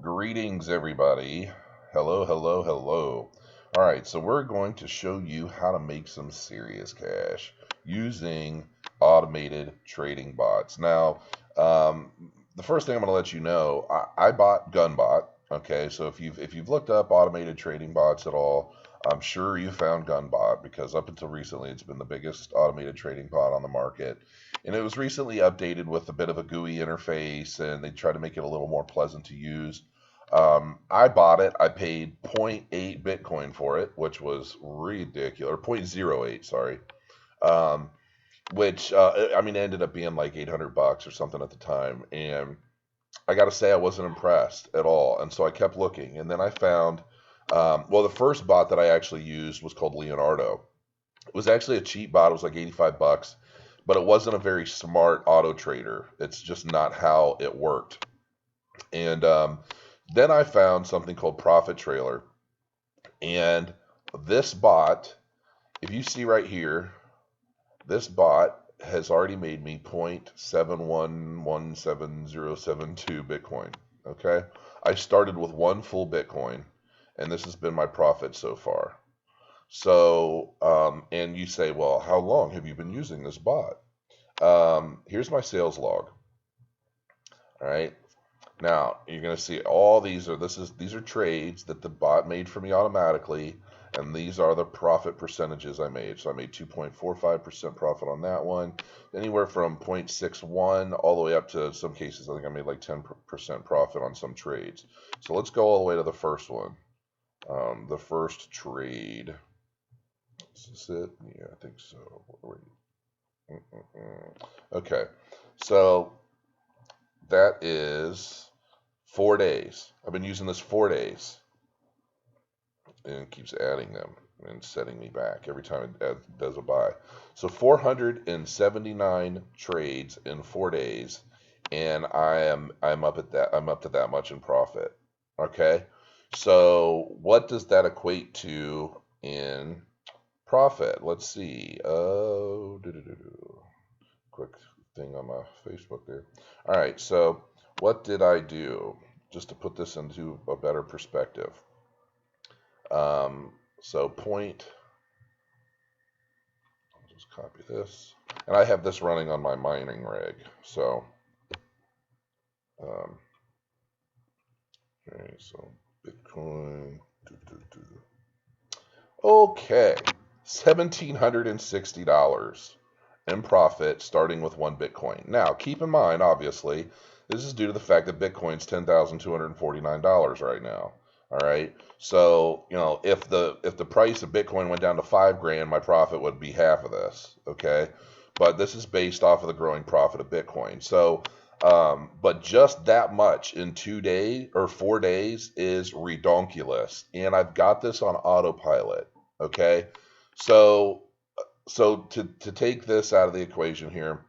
Greetings, everybody. Hello, hello, hello. All right, so we're going to show you how to make some serious cash using automated trading bots. Now, the first thing I'm going to let you know, I bought Gunbot. Okay, so if you've looked up automated trading bots at all, I'm sure you found Gunbot because up until recently, it's been the biggest automated trading bot on the market. And it was recently updated with a bit of a GUI interface, and they tried to make it a little more pleasant to use. I bought it. I paid zero point 0.8 Bitcoin for it, which was ridiculous. Or 0.08, sorry. Which I mean, it ended up being like $800 or something at the time, and I got to say I wasn't impressed at all. And so I kept looking, and then I found, well, the first bot that I actually used was called Leonardo. It was actually a cheap bot. It was like $85, but it wasn't a very smart auto trader. It's just not how it worked. And then I found something called Profit Trailer. And this bot, if you see right here, this bot has already made me 0.7117072 Bitcoin. Okay. I started with one full Bitcoin, and this has been my profit so far. So, and you say, well, how long have you been using this bot? Here's my sales log. All right. Now you're going to see all these are trades that the bot made for me automatically, and these are the profit percentages I made. So I made 2.45% profit on that one, anywhere from 0.61 all the way up to some cases I think I made like 10% profit on some trades. So let's go all the way to the first one. The first trade. Is this it? Yeah, I think so. Okay, so that is 4 days. I've been using this 4 days, and it keeps adding them and setting me back every time it does a buy. So 479 trades in 4 days, and I'm up at that. I'm up to that much in profit. Okay, so what does that equate to in profit? Let's see. Quick thing on my Facebook there. All right, so what did I do? Just to put this into a better perspective. So point, I'll just copy this. And I have this running on my mining rig. So, okay, so Bitcoin. Okay, $1,760 in profit starting with one Bitcoin. Now, keep in mind, obviously, this is due to the fact that Bitcoin's $10,249 right now. All right. So, you know, if the price of Bitcoin went down to $5,000, my profit would be half of this. Okay. But this is based off of the growing profit of Bitcoin. So, but just that much in 2 days or 4 days is redonkulous. And I've got this on autopilot. Okay. So to take this out of the equation here,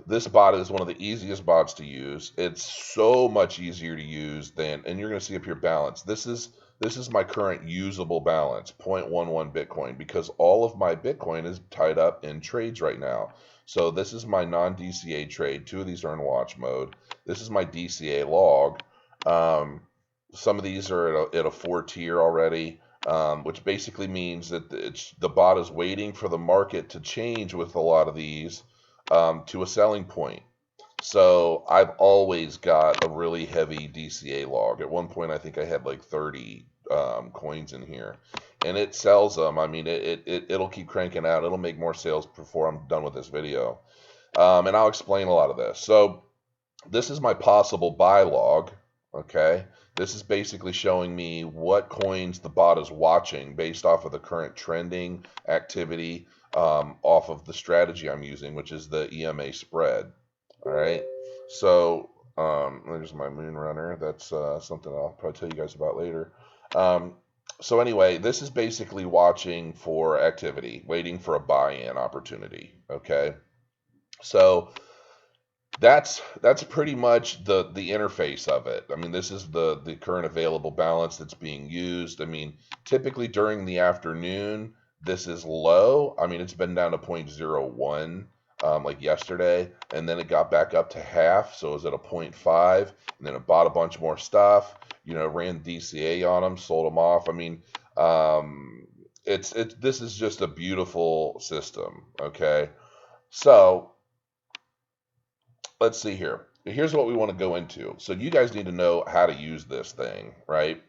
this bot is one of the easiest bots to use. It's so much easier to use than, and you're going to see up here balance. This is my current usable balance, 0.11 Bitcoin, because all of my Bitcoin is tied up in trades right now. So this is my non-DCA trade. 2 of these are in watch mode. This is my DCA log. Some of these are at a 4 tier already. Which basically means that the bot is waiting for the market to change with a lot of these to a selling point. So I've always got a really heavy DCA log. At one point, I think I had like 30 coins in here, and it sells them. I mean, it'll keep cranking out. It'll make more sales before I'm done with this video, and I'll explain a lot of this. So this is my possible buy log. Okay. This is basically showing me what coins the bot is watching based off of the current trending activity off of the strategy I'm using, which is the EMA spread. All right. So there's my moon runner. That's something I'll probably tell you guys about later. So anyway, this is basically watching for activity, waiting for a buy-in opportunity. Okay. So that's pretty much the interface of it. I mean, this is the current available balance that's being used. I mean, typically during the afternoon, this is low. I mean, it's been down to 0.01 like yesterday, and then it got back up to half, so it was at a 0.5, and then it bought a bunch more stuff, ran DCA on them, sold them off. I mean, this is just a beautiful system, okay? So let's see here. Here's what we want to go into. So you guys need to know how to use this thing, right?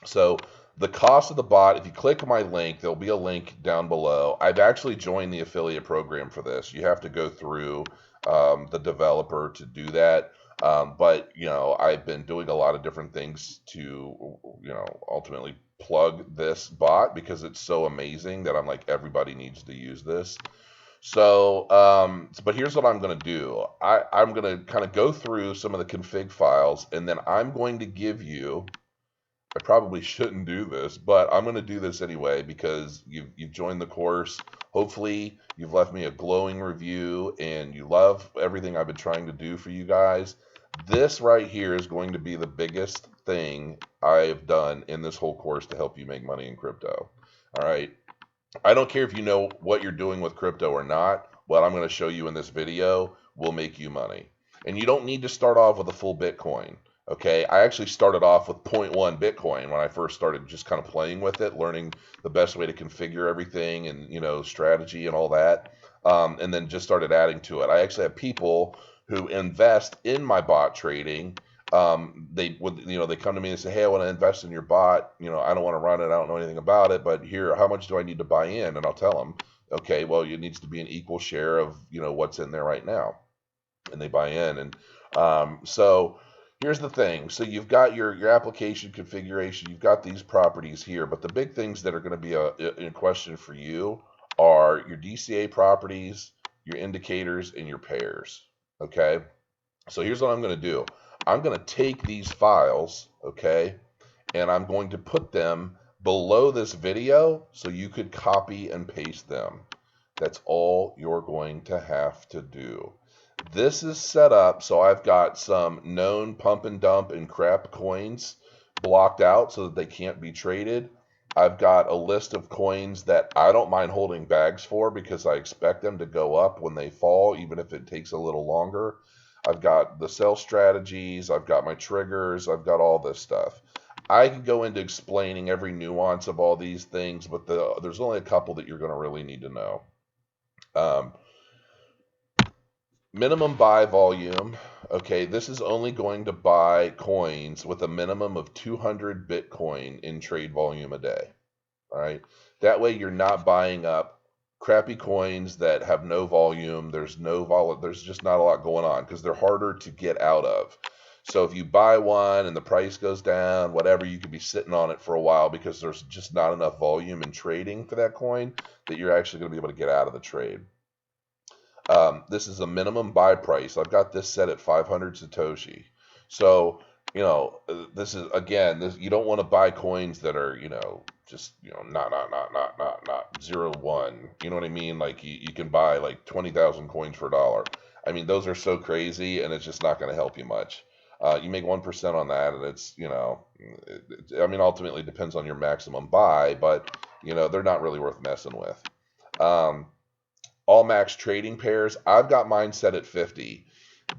So the cost of the bot, if you click my link, there'll be a link down below. I've actually joined the affiliate program for this. You have to go through the developer to do that. But, I've been doing a lot of different things to, ultimately plug this bot because it's so amazing that I'm like, everybody needs to use this. So, but here's what I'm going to do. I'm going to kind of go through some of the config files, and then I'm going to give you, I probably shouldn't do this, but I'm going to do this anyway because you've joined the course. Hopefully you've left me a glowing review and you love everything I've been trying to do for you guys. This right here is going to be the biggest thing I've done in this whole course to help you make money in crypto. All right. I don't care if you know what you're doing with crypto or not. What I'm going to show you in this video will make you money. And you don't need to start off with a full Bitcoin. Okay, I actually started off with 0.1 Bitcoin when I first started just kind of playing with it, learning the best way to configure everything and, strategy and all that. And then just started adding to it. I actually have people who invest in my bot trading. They come to me and say, hey, I want to invest in your bot. I don't want to run it. I don't know anything about it, but here, how much do I need to buy in? And I'll tell them, okay, well, it needs to be an equal share of, what's in there right now. And they buy in. And so here's the thing. So you've got your application configuration. You've got these properties here, but the big things that are going to be in question for you are your DCA properties, your indicators, and your pairs. Okay. So here's what I'm going to do. I'm going to take these files, okay, and I'm going to put them below this video so you could copy and paste them. That's all you're going to have to do. This is set up so I've got some known pump and dump and crap coins blocked out so that they can't be traded. I've got a list of coins that I don't mind holding bags for because I expect them to go up when they fall, even if it takes a little longer. I've got the sell strategies, I've got my triggers, I've got all this stuff. I could go into explaining every nuance of all these things, but there's only a couple that you're going to really need to know. Minimum buy volume. Okay, this is only going to buy coins with a minimum of 200 Bitcoin in trade volume a day. All right, that way you're not buying up crappy coins that have no volume. There's just not a lot going on because they're harder to get out of. So if you buy one and the price goes down, whatever, you could be sitting on it for a while because there's just not enough volume in trading for that coin that you're actually going to be able to get out of the trade. This is a minimum buy price. I've got this set at 500 Satoshi. So, this is, again, you don't want to buy coins that are, just, not 0.1. You know what I mean? Like you can buy like 20,000 coins for $1. I mean, those are so crazy and it's just not going to help you much. You make 1% on that and it's, ultimately it depends on your maximum buy, but, they're not really worth messing with. All max trading pairs, I've got mine set at 50.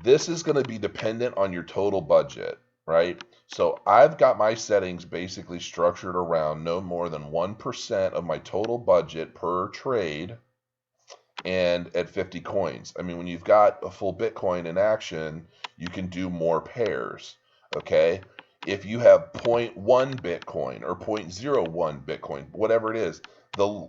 This is going to be dependent on your total budget, right? So I've got my settings basically structured around no more than 1% of my total budget per trade and at 50 coins. I mean, when you've got a full Bitcoin in action, you can do more pairs, okay? If you have 0.1 Bitcoin or 0.01 Bitcoin, whatever it is, the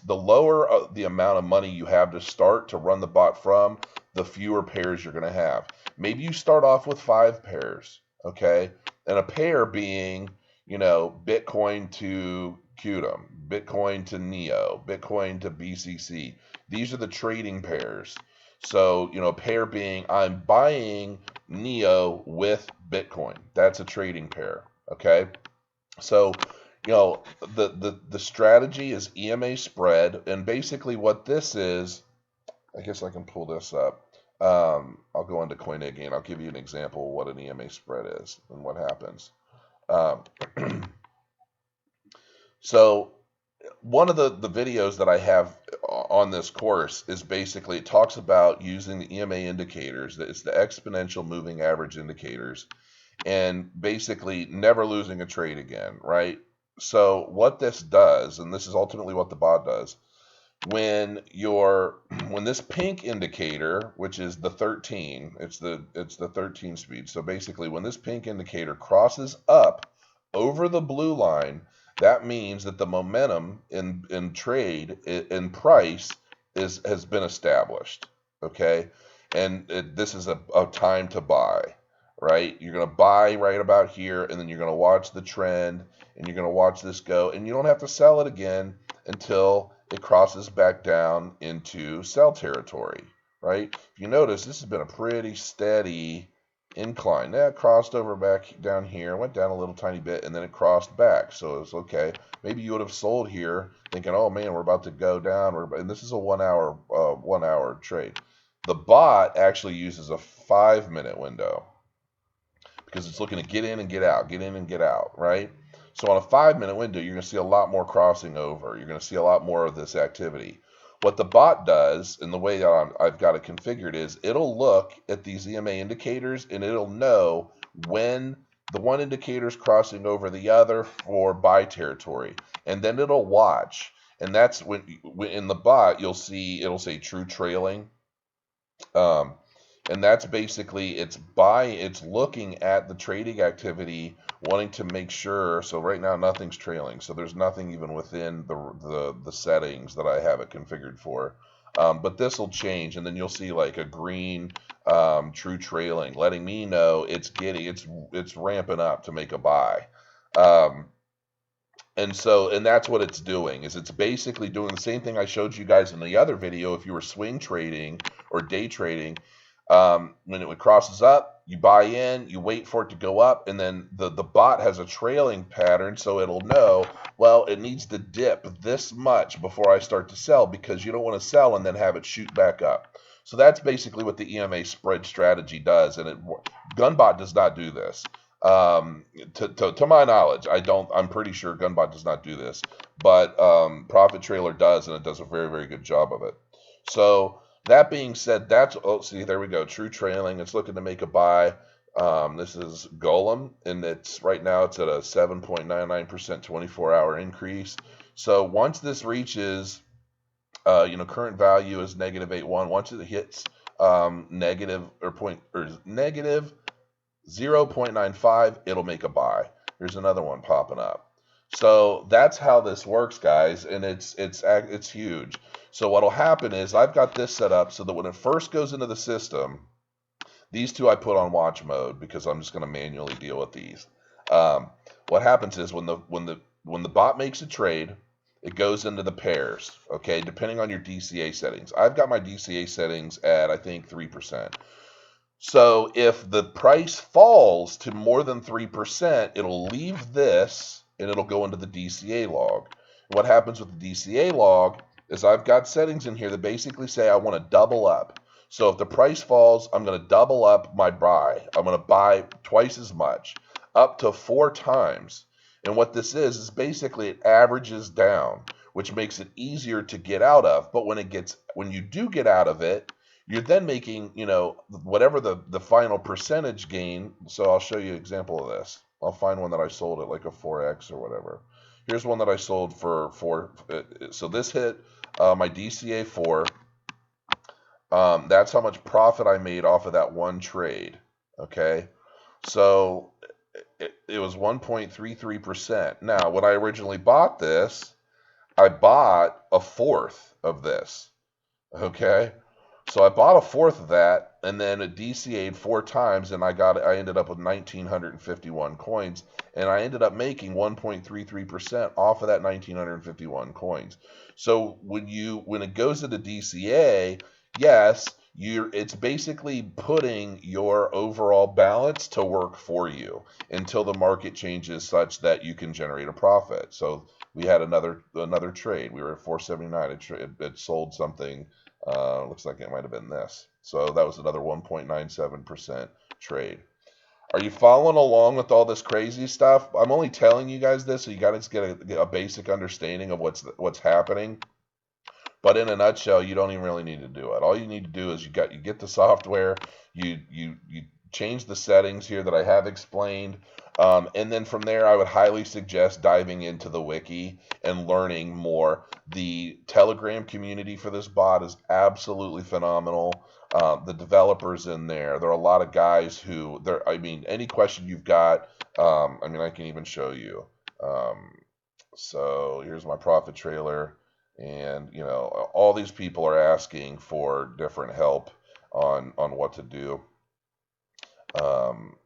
lower the amount of money you have to start to run the bot from, the fewer pairs you're going to have. Maybe you start off with 5 pairs, okay? And a pair being, Bitcoin to Qtum, Bitcoin to Neo, Bitcoin to BCC. These are the trading pairs. So, a pair being I'm buying Neo with Bitcoin. That's a trading pair, okay? So, the strategy is EMA spread, and basically what this is, I guess I can pull this up. I'll go into CoinEgg and I'll give you an example of what an EMA spread is and what happens. So one of the videos that I have on this course is basically, it talks about using the EMA indicators, that it's the exponential moving average indicators, and basically never losing a trade again, right? So what this does, and this is ultimately what the bot does, when this pink indicator, which is the 13, it's the 13 speed. So basically, when this pink indicator crosses up over the blue line, that means that the momentum in trade in price has been established. Okay, and this is a time to buy. Right, you're going to buy right about here, and then you're going to watch the trend, and you're going to watch this go, and you don't have to sell it again until it crosses back down into sell territory, right? If you notice, this has been a pretty steady incline. That crossed over back down here, went down a little tiny bit, and then it crossed back. So it's okay. Maybe you would have sold here thinking, oh man, we're about to go down. And this is a 1 hour trade. The bot actually uses a 5-minute window because it's looking to get in and get out, get in and get out, right? So on a 5-minute window, you're going to see a lot more crossing over. You're going to see a lot more of this activity. What the bot does, and the way that I've got it configured, is it'll look at these EMA indicators, and it'll know when the one indicator is crossing over the other for buy territory. And then it'll watch. And that's when in the bot, you'll see it'll say true trailing. And that's basically, it's looking at the trading activity, wanting to make sure. So right now nothing's trailing, so there's nothing even within the settings that I have it configured for. But this will change, and then you'll see like a green true trailing, letting me know it's ramping up to make a buy. And that's what it's doing, is it's basically doing the same thing I showed you guys in the other video. If you were swing trading or day trading, when it crosses up, you buy in, you wait for it to go up, and then the bot has a trailing pattern, so it'll know, well, it needs to dip this much before I start to sell, because you don't want to sell and then have it shoot back up. So that's basically what the EMA spread strategy does, and Gunbot does not do this. To my knowledge, I'm pretty sure Gunbot does not do this, but Profit Trailer does, and it does a very, very good job of it. So that being said, see, there we go, true trailing. It's looking to make a buy. This is Golem, and right now it's at a 7.99% 24-hour increase. So once this reaches, current value is -8.1. Once it hits negative 0.95, it'll make a buy. Here's another one popping up. So that's how this works, guys, and it's huge. So what'll happen is I've got this set up so that when it first goes into the system, these two I put on watch mode because I'm just going to manually deal with these. What happens is when the bot makes a trade, it goes into the pairs, okay, depending on your DCA settings. I've got my DCA settings at, I think, 3%. So if the price falls to more than 3%, it'll leave this and it'll go into the DCA log. What happens with the DCA log is I've got settings in here that basically say I want to double up. So if the price falls, I'm going to double up my buy. I'm going to buy twice as much, up to 4 times. And what this is basically it averages down, which makes it easier to get out of. But when you do get out of it, you're then making, whatever the final percentage gain. So I'll show you an example of this. I'll find one that I sold at like a 4x or whatever. Here's one that I sold for 4. So this hit my DCA 4. That's how much profit I made off of that one trade. Okay. So it was 1.33%. Now, when I originally bought this, I bought a fourth of this. Okay. So I bought a fourth of that, and then it DCA'd 4 times, and I ended up with 1,951 coins, and I ended up making 1.33% off of that 1,951 coins. So when it goes into DCA, yes, it's basically putting your overall balance to work for you until the market changes such that you can generate a profit. So we had another trade. We were at 479. It sold something. Looks like it might have been this. So that was another 1.97% trade. Are you following along with all this crazy stuff? I'm only telling you guys this so you guys get a basic understanding of what's happening. But in a nutshell, you don't even really need to do it. All you need to do is you get the software, you change the settings here that I have explained, and then from there, I would highly suggest diving into the wiki and learning more. The Telegram community for this bot is absolutely phenomenal. The developers in there are a lot of guys who I mean, any question you've got, I mean, I can even show you. So here's my profit trailer. And, you know, all these people are asking for different help on what to do.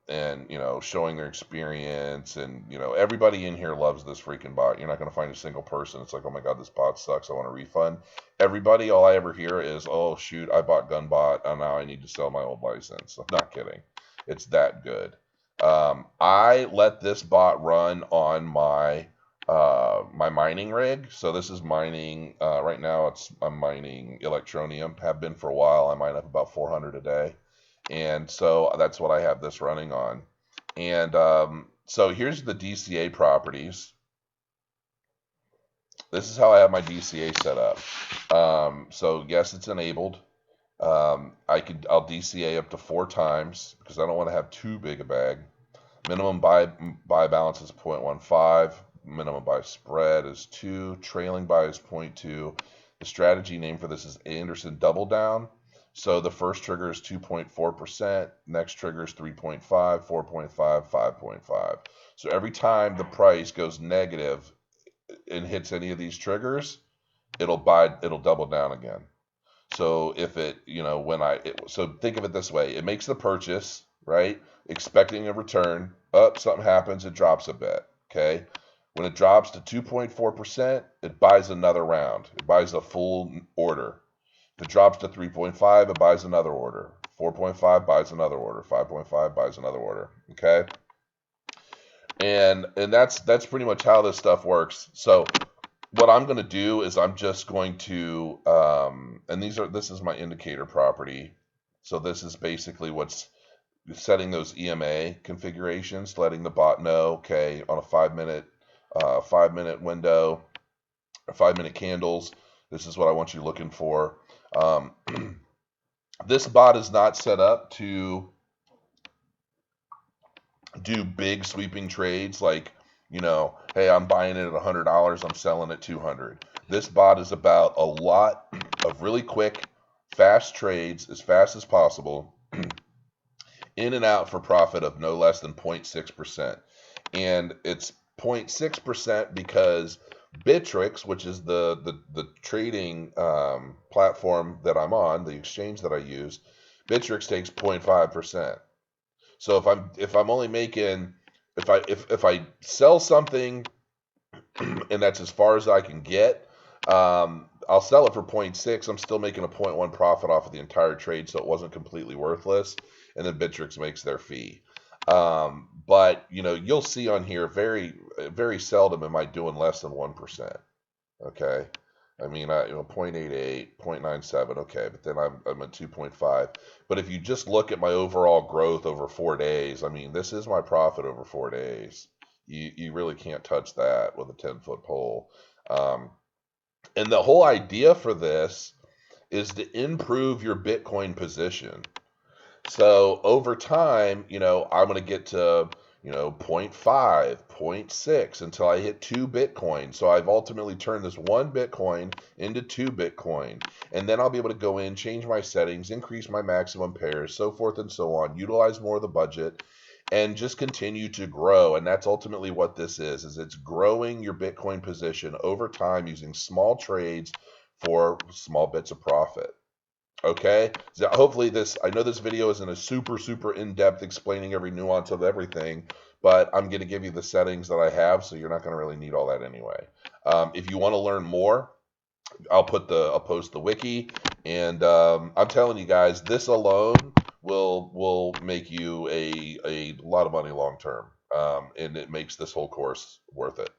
And, you know, showing their experience. And, you know, everybody in here loves this freaking bot. You're not going to find a single person. It's like, oh my God, this bot sucks. I want a refund. Everybody, all I ever hear is, oh, shoot, I bought Gunbot, and now I need to sell my old license. I'm not kidding. It's that good. I let this bot run on my my mining rig. So this is mining right now. I'm mining Electronium. Have been for a while. I mine up about 400 a day, and so that's what I have this running on. And so here's the DCA properties. This is how I have my DCA set up. So yes, it's enabled. I'll DCA up to 4 times because I don't want to have too big a bag. Minimum buy balance is 0.15. Minimum buy spread is 2. Trailing buy is 0.2. The strategy name for this is Anderson Double Down. So the first trigger is 2.4%. Next trigger is 3.5, 4.5, 5.5. So every time the price goes negative and hits any of these triggers, it'll double down again. So if it, you know, so think of it this way: it makes the purchase, right? Expecting a return. Something happens, it drops a bit. Okay. When it drops to 2.4%, it buys another round. It buys a full order. If it drops to 3.5, it buys another order. 4.5 buys another order. 5.5 buys another order. Okay? And that's pretty much how this stuff works. So what I'm going to do is I'm just going to and this is my indicator property. So this is basically what's setting those EMA configurations, letting the bot know, okay, on a 5-minute window, or 5-minute candles, this is what I want you looking for. This bot is not set up to do big sweeping trades like, you know, hey, I'm buying it at $100, I'm selling at $200. This bot is about a lot of really quick, fast trades, as fast as possible, in and out for profit of no less than 0.6%. And it's 0.6% because Bittrex, which is the trading platform that I'm on, the exchange that I use, Bittrex takes 0.5%. So if I'm only making, if I sell something and that's as far as I can get, I'll sell it for 0.6. I'm still making a 0.1 profit off of the entire trade, so it wasn't completely worthless. And then Bittrex makes their fee. But you know, you'll see on here very, very seldom am I doing less than 1%. Okay. I mean, 0.88, 0.97, okay, but then I'm at 2.5. But if you just look at my overall growth over 4 days, I mean, this is my profit over 4 days. You really can't touch that with a 10-foot pole. And the whole idea for this is to improve your Bitcoin position. So over time, you know, I'm going to get to, you know, 0.5, 0.6 until I hit 2 Bitcoin. So I've ultimately turned this 1 Bitcoin into 2 Bitcoin. And then I'll be able to go in, change my settings, increase my maximum pairs, so forth and so on, utilize more of the budget, and just continue to grow. And that's ultimately what this is it's growing your Bitcoin position over time using small trades for small bits of profit. Okay, so hopefully I know this video isn't a super in-depth explaining every nuance of everything, but I'm going to give you the settings that I have, so you're not going to really need all that anyway. If you want to learn more, I'll post the wiki, and I'm telling you guys, this alone will make you a lot of money long term, and it makes this whole course worth it.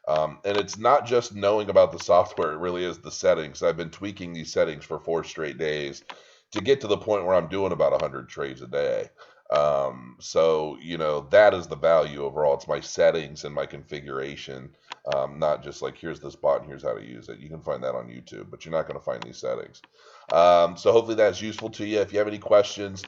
And it's not just knowing about the software, it really is the settings. I've been tweaking these settings for 4 straight days to get to the point where I'm doing about 100 trades a day. So, you know, that is the value overall. It's my settings and my configuration, not just like, here's this bot and here's how to use it. You can find that on YouTube, but you're not going to find these settings. So hopefully that's useful to you. If you have any questions,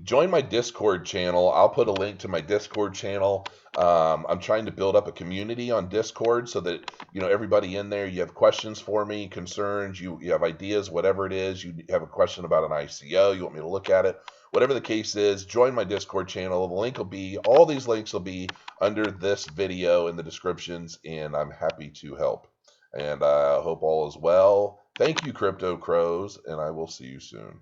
join my Discord channel. I'll put a link to my Discord channel. I'm trying to build up a community on Discord so that, you know, everybody in there, you have questions for me, concerns, you have ideas, whatever it is, you have a question about an ICO, you want me to look at it, whatever the case is, join my Discord channel. The link will be, all these links will be under this video in the descriptions, and I'm happy to help. And I hope all is well. Thank you, Crypto Crows, and I will see you soon.